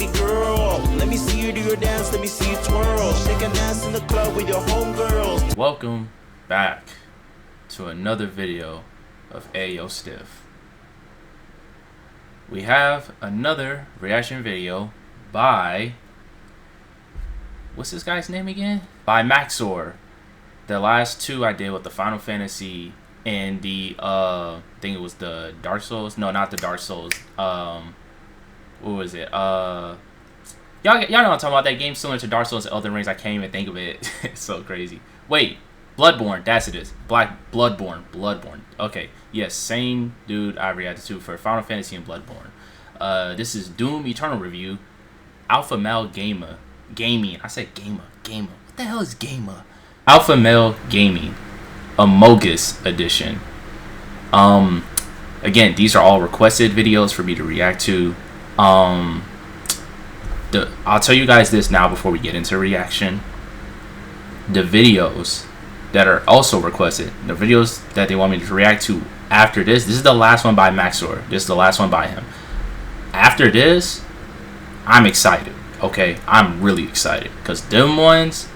baby girl. Let me see you do your dance, let me see you twirl. Shake an ass in the club with your homegirls. Welcome back to another video of AyoStiff. We have another reaction video by, what's this guy's name again? By Maxor. The last two I did with the Final Fantasy and the I think it was the Dark Souls. No, not the Dark Souls. What was it? Y'all know what I'm talking about. That game similar to Dark Souls and Elden Rings. I can't even think of it. It's so crazy. Wait, Bloodborne. That's it is. Bloodborne. Okay. Yes, same dude I reacted to for Final Fantasy and Bloodborne. This is Doom Eternal review. Alpha Male Gaming. I said gamer. What the hell is gamer? Alpha Male Gaming. Amogus edition. Again, these are all requested videos for me to react to. I'll tell you guys this now before we get into reaction. The videos that are also requested, the videos that they want me to react to after this is the last one by Maxor. This is the last one by him. After this, I'm excited. Okay, I'm really excited because them ones,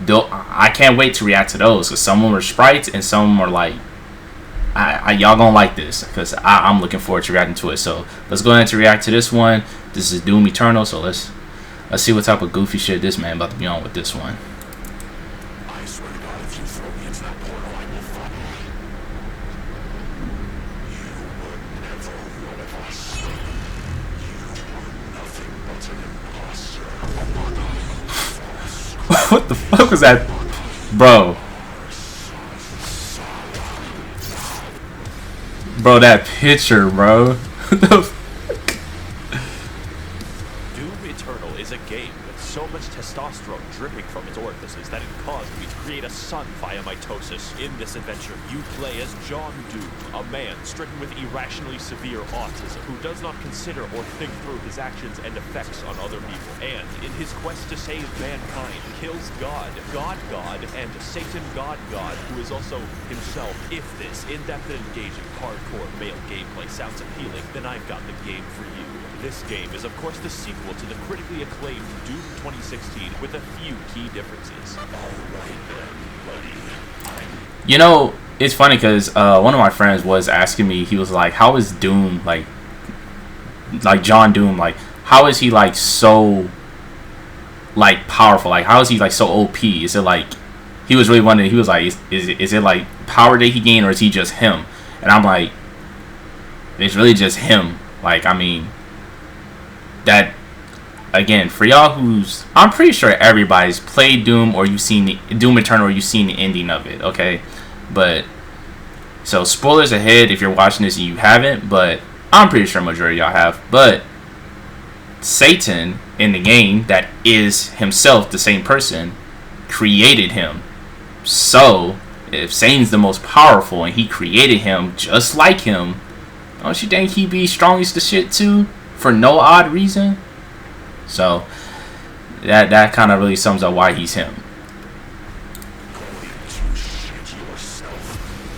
I can't wait to react to those because some of them are sprites and some of them are like, y'all gonna like this because I'm looking forward to reacting to it. So let's go ahead to react to this one. This is Doom Eternal. So let's see what type of goofy shit this man about to be on with this one. I swear to God, if you throw me into that portal, I will fight you. You were never one of us. You were nothing but an imposter. What the fuck was that, bro? Bro, that picture, bro. What the fuck? Doom Eternal is a game with so much testosterone dripping from its orifices that it caused me to create a son via mitosis. In this adventure, you play as John Doom, a man stricken with irrationally severe autism who does not consider or think through his actions and effects on other people. And in his quest to save mankind, kills God, and Satan God, who is also himself. If this in-depth and engaging hardcore male gameplay sounds appealing, then I've got the game for you. This game is of course the sequel to the critically acclaimed Doom 2016 with a few key differences. You know, it's funny because one of my friends was asking me, he was like, how is Doom, like John Doom, like, how is he, like, so, like, powerful? Like, how is he, like, so OP? Is it, like, he was really wondering, he was like, is it, like, power that he gained, or is he just him? And I'm like, it's really just him. Like, I mean, that, again, for y'all who's, I'm pretty sure everybody's played Doom, or you've seen the Doom Eternal, or you've seen the ending of it, okay? But so spoilers ahead if you're watching this and you haven't, but I'm pretty sure majority of y'all have. But Satan in the game, that is himself the same person, created him. So if Satan's the most powerful and he created him just like him, don't you think he'd be strongest to shit too for no odd reason? So that kind of really sums up why he's him.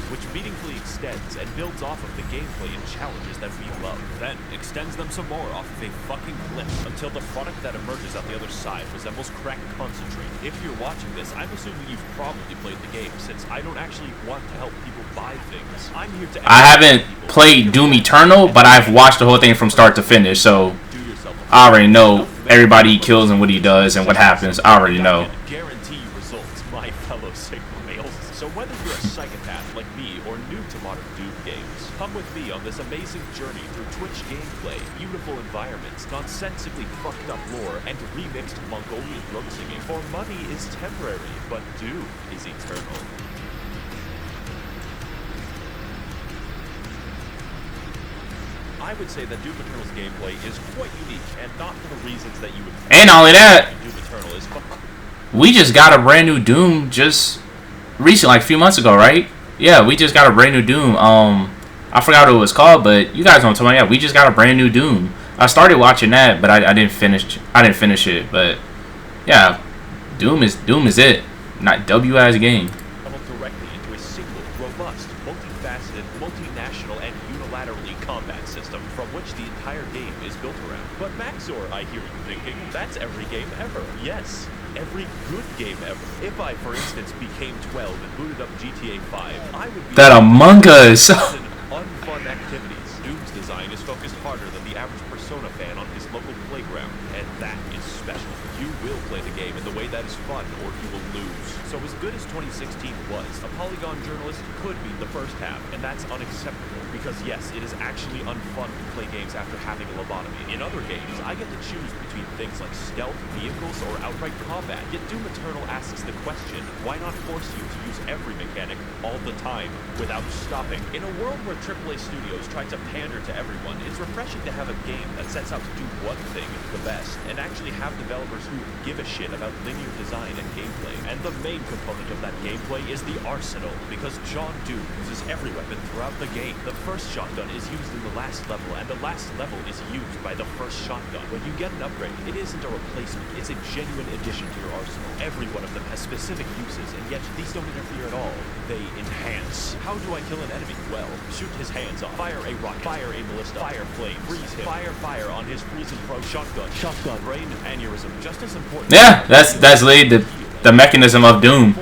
Which meaningfully extends and builds off of the gameplay and challenges that we love, then extends them some more off of a fucking cliff until the product that emerges on the other side resembles crack concentrate. If you're watching this, I'm assuming you've probably played the game, since I don't actually want to help people buy things. I'm here to I haven't played Doom Eternal, but I've watched the whole thing from start to finish, so I already know everybody he kills and what he does and what happens. I already know. Guarantee results, my fellow Sigma males. So whether you're a psychopath like me or new to modern Doom games, come with me on this amazing journey through Twitch gameplay, beautiful environments, nonsensically fucked up lore, and remixed Mongolian drum singing. For money is temporary, but Doom is eternal. I would say that Doom Eternal's gameplay is quite unique, and not for the reasons that you would think. And not only that, Doom Eternal is we just got a brand new Doom just recently, like a few months ago, right? Yeah, we just got a brand new Doom. I forgot what it was called, but you guys know what I'm talking about. Yeah, we just got a brand new Doom. I started watching that, but I didn't finish. I didn't finish it, but yeah, Doom is it. Not W as a game. Directly into a single, robust, multifaceted, multinational, and unilaterally combat system from which the entire entire game is built around. But Maxor, I hear you thinking, that's every game ever. Yes, every good game ever. If I, for instance, became 12 and booted up GTA 5, I would be That Among Us. unfun activities. Doom's design is focused harder than the average Persona fan on his local playground, and that is special. You will play the game in the way that is fun, or you will lose. So as good as 2016 was, a Polygon journalist could beat the first half, and that's unacceptable, because yes, it is actually unfun to play games after having a lobotomy. In other games, I get to choose between things like stealth, vehicles, or outright combat, yet Doom Eternal asks the question, why not force you to use every mechanic all the time without stopping? In a world where AAA studios try to pander to everyone, it's refreshing to have a game that sets out to do one thing the best, and actually have developers who give a shit about linear design and gameplay. And the main component of that gameplay is the arsenal, because John Doom uses every weapon throughout the game. The first shotgun is used in the last level, and the last level is used by the first shotgun. When you get an upgrade, it isn't a replacement, it's a genuine addition to your arsenal. Every one of them has specific uses, and yet these don't interfere at all. They enhance. How do I kill an enemy? Well, shoot his hands off, fire a rocket, fire a ballista, fire flame, freeze him, fire on his freezing throw, shotgun, brain aneurysm, just as important. Yeah, that's literally the mechanism of Doom.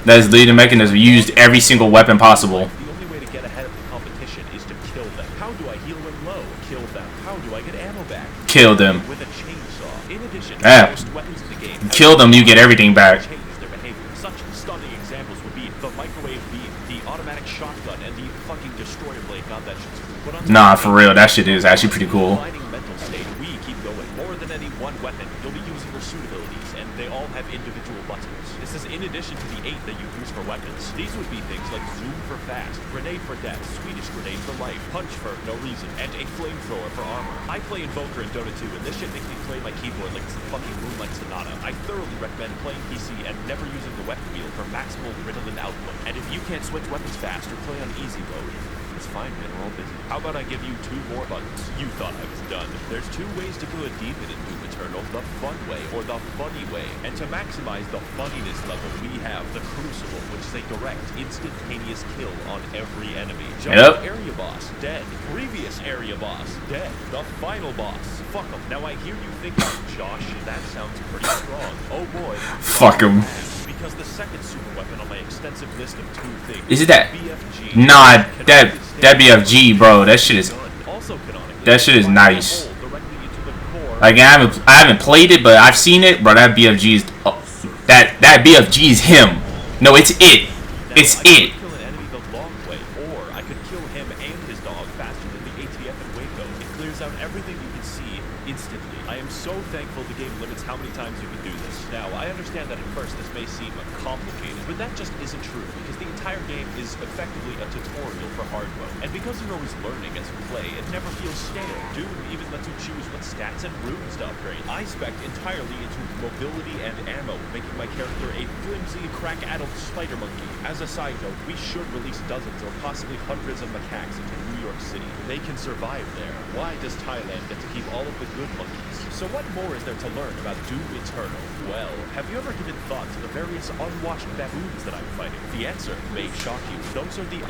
That is literally the mechanism. Used every single weapon possible. The only way to get ahead of the competition is to kill them. How do I heal when low? Kill them. How do I get ammo back? Kill them. With a chainsaw. In addition, Yeah. most weapons in the game Kill them, you get everything back. change their behavior. Such stunning examples would be the microwave beam, the automatic shotgun, and the fucking destroyer blade. God, that shit's cool. But on top Nah, of for real, that shit is actually pretty cool. Aligning mental state, we keep going. More than any one weapon, you'll be using your suit abilities, and they all have individual buttons. This is in addition to the 8 that you use for weapons. These would be things like zoom for fast, grenade for death, Swedish grenade for life, punch for no reason, and a flamethrower for armor. I play Invoker in Dota 2, and this shit makes me play my keyboard like it's the fucking Moonlight Sonata. I thoroughly recommend playing PC and never using the weapon wheel for maximal Ritalin output. And if you can't switch weapons fast or play on easy mode, it's fine, man, we're all busy. How about I give you 2 more buttons? You thought I was done. There's 2 ways to kill a demon in Doom Eternal, the fun way or the funny way. And to maximize the funniness level, we have the Crucible, which is a direct, instantaneous kill on every enemy. Just area boss, dead. Previous area boss, dead. The final boss, fuck him. Now I hear you thinking, Josh, that sounds pretty strong. Oh boy. Fuck him. Because the second super weapon on my extensive list of 2 things Is it that? BFG. Nah, that BFG, bro. That shit is. Also canonically, That shit is nice. directly into the core. Like I haven't played it, but I've seen it, bro. That BFG is. Oh, that BFG is him. No, it's it. It's I it. could kill an enemy the long way, or I could kill him and his dog faster than the ATF in Waco. It clears out everything you can see instantly. I am so thankful the game limits how many times you can do this. Now, I understand that at first this may seem complicated, but that just isn't true, because the entire game is effectively a tutorial for hard mode. And because you're always learning as you play, it never feels stale. Doom even lets you choose what stats and runes to upgrade. I spec entirely into mobility and ammo, making my character a flimsy, crack-addled spider monkey. As a side note, we should release dozens or possibly hundreds of macaques into New York City. They can survive there. Why does Thailand get to keep all of the good monkeys? So what more is there to learn about Doom Eternal? Well, have you ever given thought to the various unwashed baboons that I'm fighting? The answer may shock you. Those are the...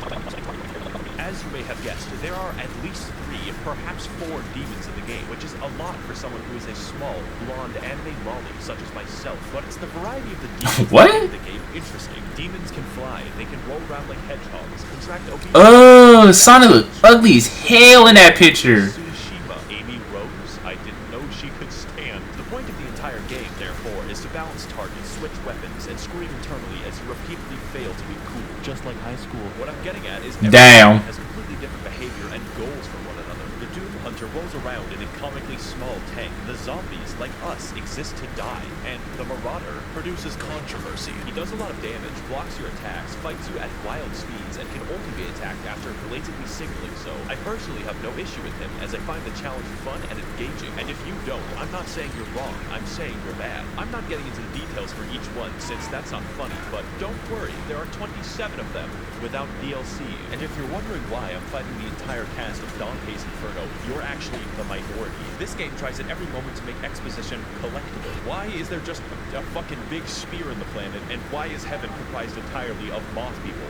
As you may have guessed, there are at least 3, if perhaps 4 demons in the game, which is a lot for someone who is a small, blonde anime molly such as myself. But it's the variety of the demons What? that make the game interesting. Demons can fly, they can roll around like hedgehogs, contract obesity... Oh, Sonic look ugly as hell in that picture. Tsushima, Amy Rose, I didn't know she could stand. The point of the entire game, therefore, is to balance targets, switch weapons, and scream internally as you repeatedly fail to be cool. Just like high school. What I'm getting at is Damn. everyone has completely different behavior and goals for one another. The Doom Hunter rolls around in a comically small tank. The zombies, like us, exist to die. And the Marauder produces controversy. He does a lot of damage, blocks your attacks, fights you at wild speeds, and can only be attacked after blatantly signaling so. I personally have no issue with him, as I find the challenge fun and engaging. And if you don't, I'm not saying you're wrong, I'm saying you're bad. I'm not getting into the details for each one, since that's not funny, but don't worry, there are 27 of them without DLC. And if you're wondering why I'm fighting the entire cast of Dante's Inferno, you're actually the minority. This game tries at every moment to make exposition collectible. Why is there just a fucking big spear in the planet, and why is heaven comprised entirely of moth people?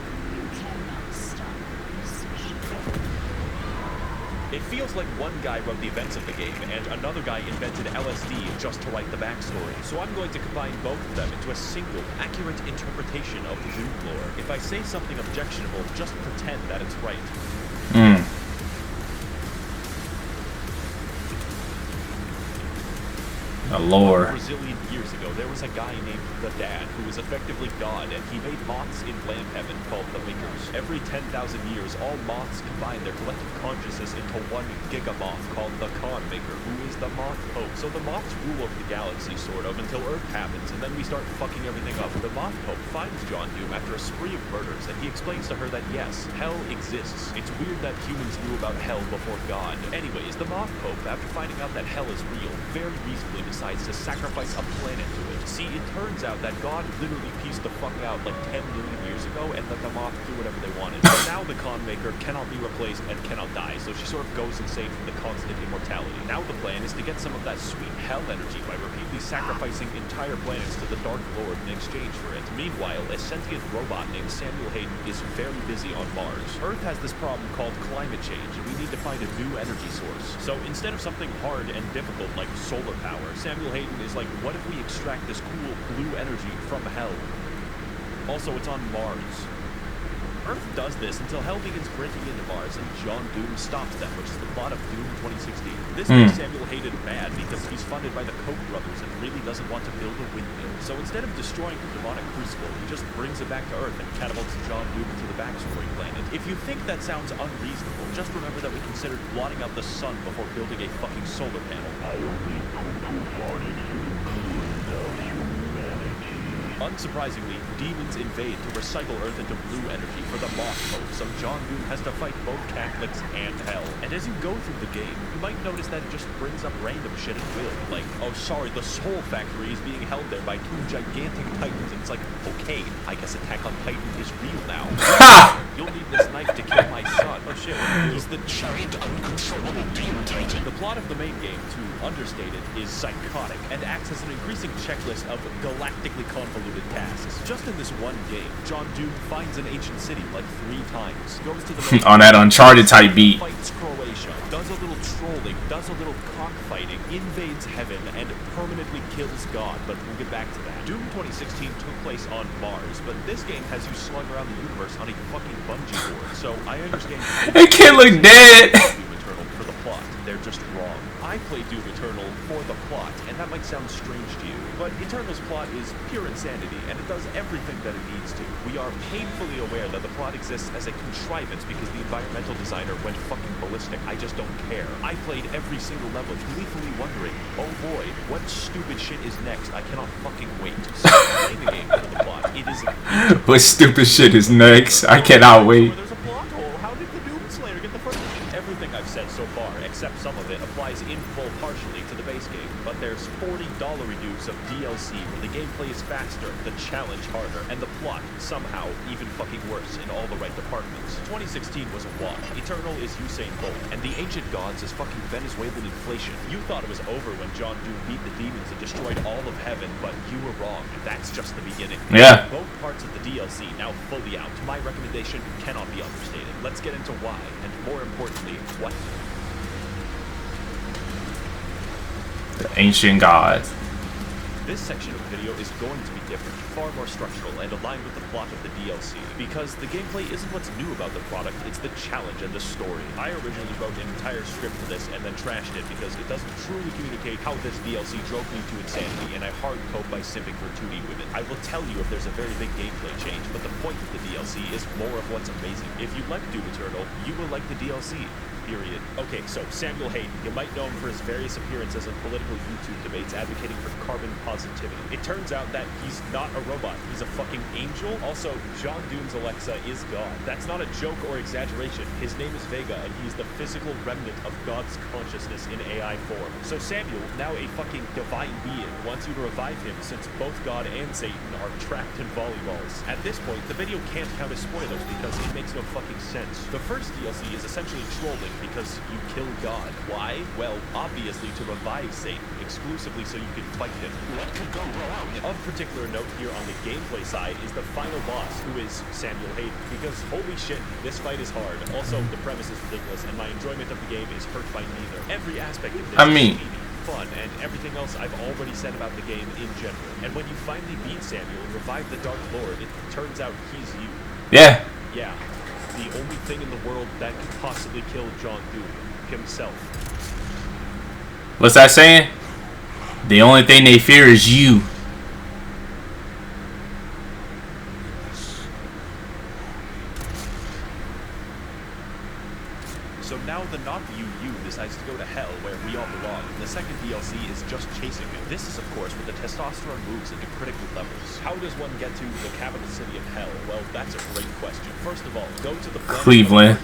It feels like one guy wrote the events of the game and another guy invented LSD just to write the backstory. So I'm going to combine both of them into a single, accurate interpretation of the Doom lore. If I say something objectionable, just pretend that it's right. The lore. Brazilian years ago, there was a guy named the Dad who was effectively God, and he made moths in Lamb Heaven called the Makers. Every 10,000 years, all moths combine their collective consciousness into one gigamoth called the Khan Maker, who is the Moth Pope. So the moths rule over the galaxy, sort of, until Earth happens, and then we start fucking everything up. The Moth Pope finds John Doom after a spree of murders, and he explains to her that yes, hell exists. It's weird that humans knew about hell before God. Anyways, the Moth Pope, after finding out that hell is real, very reasonably decides to sacrifice a planet to it. See, it turns out that God literally pieced the fuck out like 10 million years ago and let the moth do whatever they wanted. But now the Khan Maker cannot be replaced and cannot die, so she sort of goes insane from the constant immortality. Now the plan is to get some of that sweet hell energy by repeatedly sacrificing entire planets to the Dark Lord in exchange for it. Meanwhile, a sentient robot named Samuel Hayden is very busy on Mars. Earth has this problem called climate change, and we need to find a new energy source. So instead of something hard and difficult like solar power, Samuel Hayden is like, what if we extract this cool blue energy from hell? Also, it's on Mars. Earth does this until hell begins breaking into Mars and John Doom stops them, which is the plot of Doom 2016. This makes Samuel Hayden mad because he's funded by the Koch brothers and really doesn't want to build a windmill. So instead of destroying the demonic crucible, he just brings it back to Earth and catapults John Doom to the backstory planet. If you think that sounds unreasonable, just remember that we considered blotting out the sun before building a fucking solar panel. Unsurprisingly, demons invade to recycle Earth into blue energy for the Moth Pope, so John Doom has to fight both Catholics and hell. And as you go through the game, you might notice that it just brings up random shit at will. Like, oh sorry, the Soul Factory is being held there by two gigantic titans. And it's like, okay, I guess Attack on Titan is real now. You'll need this knife to kill my son. Oh shit, he's the giant uncontrollable demon titan. The plot of the main game, to understate it, is psychotic and acts as an increasing checklist of galactically convoluted tasks. Just in this one game, John Doom finds an ancient city like 3 times, goes to the on that Uncharted type beat. Fights Croatia, does a little trolling, does a little cockfighting, invades heaven, and permanently kills God, but we'll get back to that. Doom 2016 took place on Mars, but this game has you slung around the universe on a fucking bungee board, so I understand That kid look dead. Doom Eternal for the plot. They're just wrong. I play Doom Eternal for the plot, and that might sound strange to you, but Eternal's plot is pure insanity, and it does everything that it needs to. We are painfully aware that the plot exists as a contrivance because the environmental designer went fucking ballistic. I just don't care. I played every single level, gleefully wondering, oh boy, what stupid shit is next? I cannot fucking wait. So playing the game for the plot, it is What stupid shit is next? I cannot wait. there's a plot hole. How did the Doom Slayer get the first? Everything I've said so far, except some of it, applies in full partially to the base game. But there's $40 reduce of DLC where the gameplay is faster, the challenge harder, and the plot, somehow, even fucking worse in all the right departments. 2016 was a wash. Eternal is Usain Bolt, and the Ancient Gods is fucking Venezuelan inflation. You thought it was over when John Doom beat the demons and destroyed all of heaven, but you were wrong. That's just the beginning. Yeah. Both parts of the DLC now fully out. My recommendation cannot be understated. Let's get into why, and more importantly, what. The Ancient Gods. This section of the video is going to be different, far more structural, and aligned with the plot of the DLC. Because the gameplay isn't what's new about the product, it's the challenge and the story. I originally wrote an entire script for this and then trashed it because it doesn't truly communicate how this DLC drove me to insanity, and I hard code by simping for 2D with it. I will tell you if there's a very big gameplay change, but the point of the DLC is more of what's amazing. If you like Doom Eternal, you will like the DLC. Period. Okay, so Samuel Hayden, you might know him for his various appearances in political YouTube debates advocating for carbon positivity. It turns out that he's not a robot, he's a fucking angel. Also, John Doom's Alexa is God. That's not a joke or exaggeration. His name is Vega, and he's the physical remnant of God's consciousness in AI form. So Samuel, now a fucking divine being, wants you to revive him since both God and Satan are trapped in volleyballs. At this point, the video can't count as spoilers because it makes no fucking sense. The first DLC is essentially trolling because you kill God. Why? Well, obviously to revive Satan, exclusively so you can fight him. What could go wrong? Of particular note here on the gameplay side is the final boss, who is Samuel Hayden, because holy shit, this fight is hard. Also, the premise is ridiculous, and my enjoyment of the game is hurt by neither. Every aspect of this is speedy, fun, and everything else I've already said about the game in general. And when you finally beat Samuel and revive the Dark Lord, it turns out he's you. Yeah. Yeah. The only thing in the world that could possibly kill John Doom himself. What's that saying? The only thing they fear is you. So now the not you decides to go to hell where we all belong. The second DLC is just chasing him. This is of course where the testosterone moves into critical levels. How does one get to the capital city of hell? Well, that's a great question. First of all, go to the Cleveland.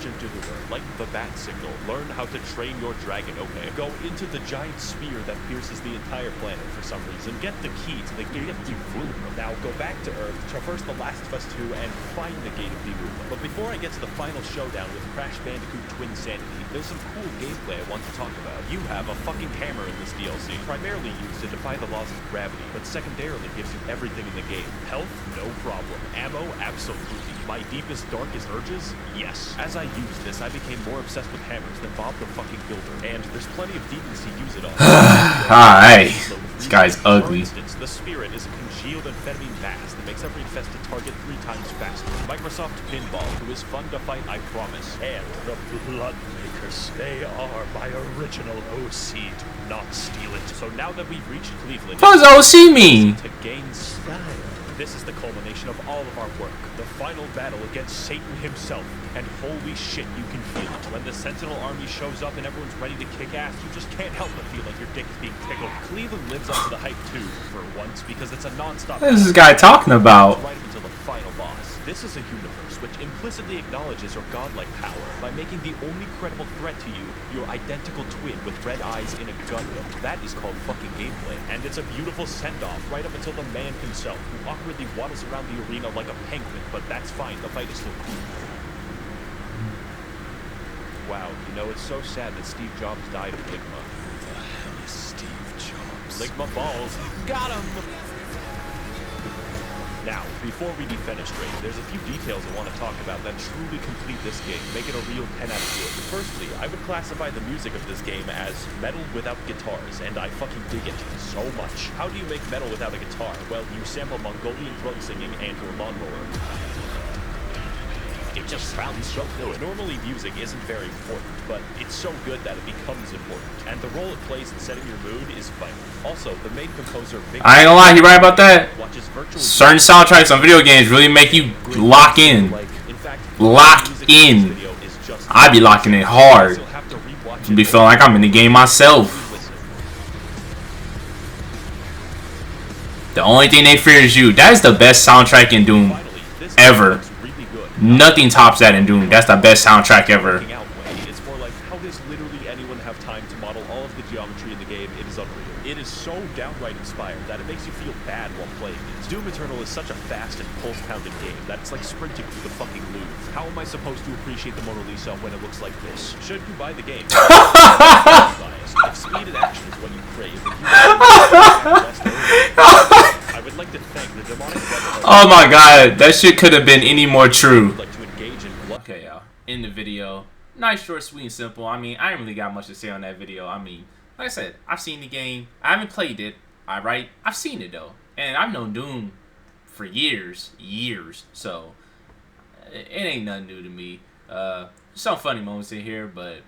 Like the bat signal. Learn how to train your dragon, okay? Go into the giant spear that pierces the entire planet for some reason. Get the key to the gate of Derulo. Now go back to Earth, traverse the Last of Us 2, and find the gate of Derulo. But before I get to the final showdown with Crash Bandicoot Twin Sanity, there's some cool gameplay I want to talk about. You have a fucking hammer in this DLC, primarily used to defy the laws of gravity, but secondarily gives you everything in the game. Health? No problem. Ammo? Absolutely. My deepest, darkest urges? Yes. As I used this, I became more obsessed with hammers than Bob the fucking Builder, and there's plenty of demons to use it on. Hi. This guy's ugly. For instance, the Spirit is a congealed amphetamine mass that makes every infested target 3 times faster. Microsoft Pinball, who is fun to fight, I promise. And the Bloodmakers. They are my original OC. Do not steal it. So now that we've reached Cleveland, What does OC mean? to gain style. This is the culmination of all of our work. The final battle against Satan himself. And holy shit, you can feel it. When the Sentinel army shows up and everyone's ready to kick ass, you just can't help but feel like your dick is being tickled. Cleveland lives up to the hype too, for once, because it's a non-stop. What is this guy talking about? Right until the final boss. This is a universe which implicitly acknowledges your godlike power by making the only credible threat to you your identical twin with red eyes in a Gundam. That is called fucking gameplay, and it's a beautiful send-off right up until the man himself, who awkwardly waddles around the arena like a penguin, but that's fine, the fight is still cool. Wow, you know, it's so sad that Steve Jobs died of Ligma. The hell is Steve Jobs? Ligma balls. Got him! Now, before we defenestrate, there's a few details I want to talk about that truly complete this game, make it a real 10 out of 10. Firstly, I would classify the music of this game as metal without guitars, and I fucking dig it so much. How do you make metal without a guitar? Well, you sample Mongolian throat singing and your lawnmower. It just sounds so good. Normally music isn't very important, but it's so good that it becomes important. And the role it plays in setting your mood is vital. Also, the main composer, I ain't gonna lie, he right about that. watches virtual Certain soundtracks on video games really make you lock in. Lock in. I be locking it hard. I be feeling like I'm in the game myself. The only thing they fear is you. That is the best soundtrack in Doom ever. Nothing tops that in Doom. That's the best soundtrack ever. It's more like, how does literally anyone have time to model all of the geometry in the game? It is unreal. It is so downright inspired that it makes you feel bad while playing it. Doom Eternal is such a fast and pulse-pounded game that it's like sprinting through the fucking Louvre. How am I supposed to appreciate the Mona Lisa when it looks like this? Should you buy the game? If speed and action is what you crave, then I would like to thank the demonic. Oh my god, that shit could have been any more true. Okay, y'all. In the video. Nice, short, sweet, and simple. I mean, I ain't really got much to say on that video. I mean, like I said, I've seen the game. I haven't played it. Alright? I've seen it though. And I've known Doom for years. So, it ain't nothing new to me. Some funny moments in here, but...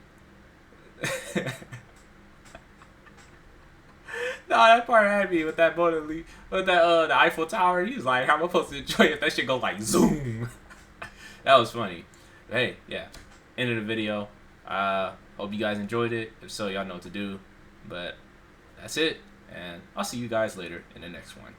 No, that part had me with that Mona Lisa, with that the Eiffel Tower. He was like, "How am I supposed to enjoy it if that shit goes like zoom?" That was funny. But hey, yeah. End of the video. Hope you guys enjoyed it. If so, y'all know what to do. But that's it, and I'll see you guys later in the next one.